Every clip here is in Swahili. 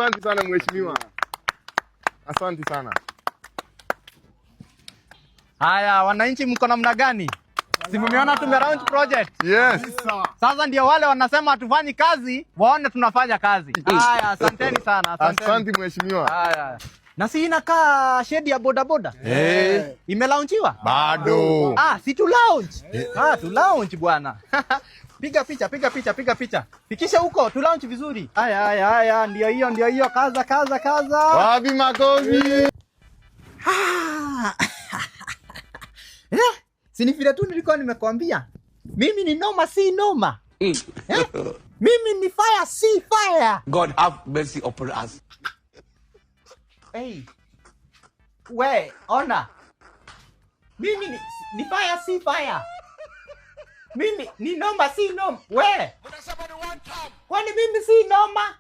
Asante sana mheshimiwa. Asante sana. Haya, wananchi mko namna gani? Si mmeona tume launch project? Yes. Sasa ndio wale wanasema hatufanyi kazi, waone tunafanya kazi. Haya, asanteni sana, asanteni. Asante mheshimiwa. Haya. Na si inakaa shedi ya bodaboda? Imelaunchiwa? Bado. Si tu launch. Tu launch bwana. Piga picha. Fikisha huko, tu launch vizuri. Haya, ndio hiyo, kaza. Wapi makofi? Sini vile tu nilikuwa nimekwambia. Mimi ni noma si noma. Mimi ni fire si fire. God have mercy upon us. Hey. We, ona. Mimi ni fire si fire. Mimi ni noma si noma. We. Kwani mimi si noma?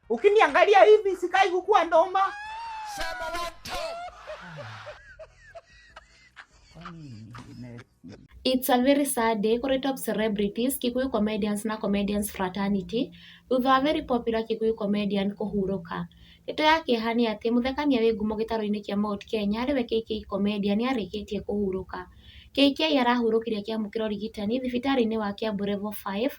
Ukiniangalia hivi sikai kukuwa noma. It's a very sad day for top celebrities, Kikuyu comedians na comedians fraternity, thutha wa very popular Kikuyu comedian kũhurũka. Ndeto yake hani atĩ mũthekania wĩ ngumo gĩtaro-inĩ kĩa Mount Kenya arĩwe KK comedian arĩkĩtie kũhurũka. KK arahurũkire akĩamũkĩra ũrigitani thibitarĩ-inĩ wa Kiambu level 5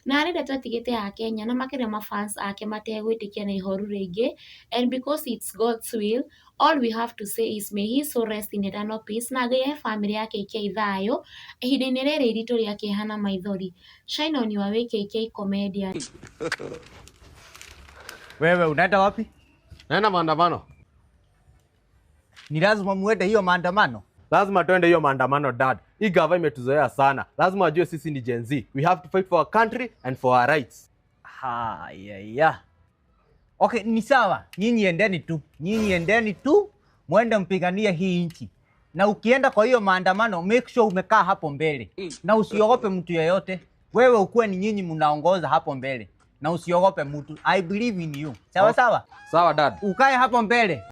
na arĩ ndeto ĩtigĩte ya Kenya na makĩria mafans ake mategwĩtĩkia na ihoru rĩngĩ, and because it's God's will, all we have to say is may he so rest in eternal peace na Ngai ahe family ya KK thayũ ihinda-inĩ rĩrĩ iritũ rĩa kĩeha na maithori. Shine on your way KK comedian. Wewe unaenda wapi? Naenda maandamano. Ni lazima muende hiyo maandamano? Lazima tuende hiyo maandamano dad. Hii gava imetuzoea sana. Lazima wajue sisi ni Gen Z. We have to fight for our country and for our rights. Okay, ni sawa. Nyinyi endeni tu. Mwende mpiganie hii nchi. Na ukienda kwa hiyo maandamano, make sure umekaa hapo mbele. Na usiogope mtu yeyote. Wewe ukuwe ni nyinyi mnaongoza hapo mbele. Na usiogope mtu. I believe in you. Sawa? Sawa dad. Ukae hapo mbele.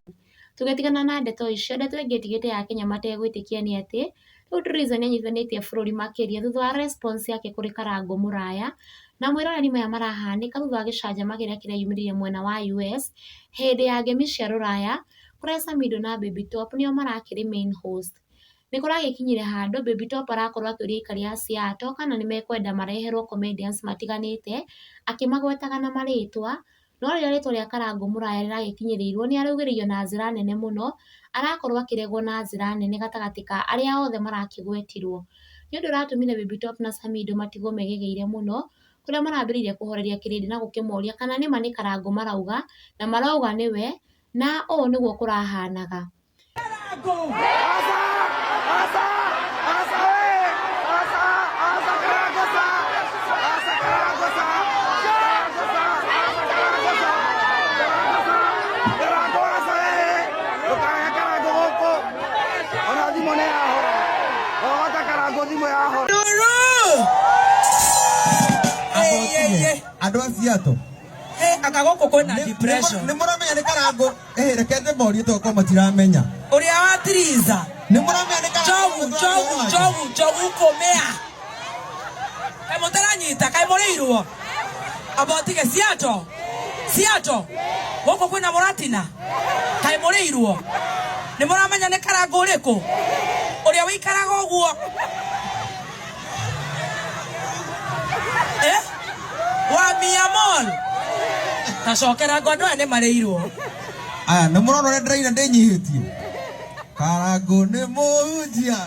Tugetigana na ndeto icio, ndeto ĩngĩ ĩtigĩte ya Kenya mategwĩtĩkia nĩ atĩ rĩu Theresa nĩanyitithanĩtie bũrũri makĩria thutha wa response yake kũrĩ Karangũ Mũraya, na mwĩroreri maya marahanĩka thutha wa gĩcanjama kĩrĩa kĩreyumĩririe mwena wa US hĩndĩ ya ngemi cia rũraya kũrĩa Samido na Baby Top nĩo marakĩrĩ main host. Nĩ kũragĩkinyire handũ Baby Top arakorwo akĩũria aikari a Seattle kana nĩ mekwenda mareherwo comedians matiganĩte, akĩmagwetaga na marĩtwa. No rĩrĩa rĩtwa rĩa Karangũ Mũraya rĩragĩkinyĩrĩirwo nĩ araugĩrĩrio na njĩra nene mũno, arakorwo akĩregwo na njĩra nene gatagatĩ ka arĩa othe marakĩgwetirwo. Nĩ ũndũ ũratũmire Baby Top na Samido matigwo megĩgĩire mũno, kũrĩa marambĩrĩirie kũhoreria kĩrĩndĩ na gũkĩmoria kana nĩma nĩ Karangũ marauga, na marauga nĩwe, na ũũ nĩguo kũrahanaga. Andũ a Seattle akagoko kwena depression nĩ mũramenya nĩ Karangũ reke ndĩmorie toko matiramenya ũrĩa wa Theresa nĩ mũramenya nĩ Karangũ jogu komea kaĩ mũtaranyita kaĩ mũrĩirwo abotige Seattle gũkũ kwĩna mũratina kaĩ mũrĩirwo nĩ mũramenya nĩ Karangũ ũrĩkũ ũrĩa wĩikaraga ũguo wa Miamol tacokera ngondũ aya nĩ marĩirwo aya nĩ mũrona ũrĩa ndĩraina ndĩnyihĩtie Karangũ nĩ mũhunjia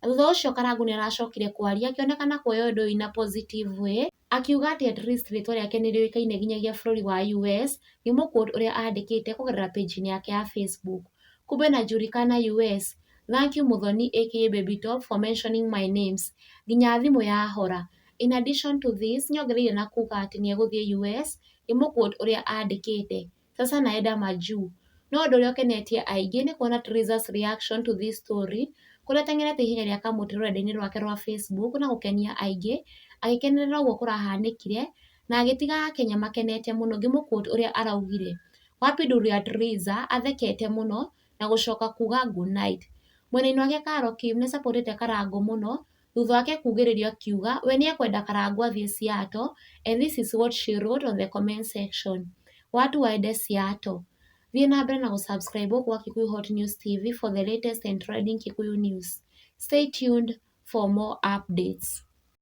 Thutha ũcio Karangũ nĩ aracokire kwaria akĩonekana kuoya ũndũ ũyũ na positive way, akiuga atĩ at least rĩtwa rĩake nĩ rĩũĩkaine nginyagia bũrũri wa US, nĩ mũkũndũ ũrĩa andĩkĩte kũgerera page-inĩ yake ya Facebook. Kumbe najulikana US. Thank you Muthoni aka Baby Top for mentioning my names. Nginya thimũ yahora. In addition to this, nĩongereire na kuga atĩ nĩ egũthiĩ US, nĩ mũkũndũ ũrĩa andĩkĩte. Sasa naenda majuu. No ũndũ ũrĩa ũkenetie aingĩ nĩ kuona Theresa's reaction to this story, kũrĩa ateng'erete ihenya rĩa kamũtĩ rũrenda-inĩ rwake rwa Facebook na gũkenia aingĩ, agĩkenerera ũguo kũrahanĩkire na agĩtiga Akenya makenete mũno ngĩmũkũndũ ũrĩa araugire. Wapi nduru ya Theresa athekete mũno na gũcoka kuga good night. Mwena-inĩ wake Carol Kim nĩ supportĩte Karangũ mũno, thutha wake kugĩrĩrio akiuga we nĩ ekwenda Karangũ athiĩ Seattle, and this is what she wrote on the comment section: watu waende Seattle. Thiĩ na mbere na gũsubscribe kwa Kikuyu Hot News TV for the latest and trending Kikuyu news. Stay tuned for more updates.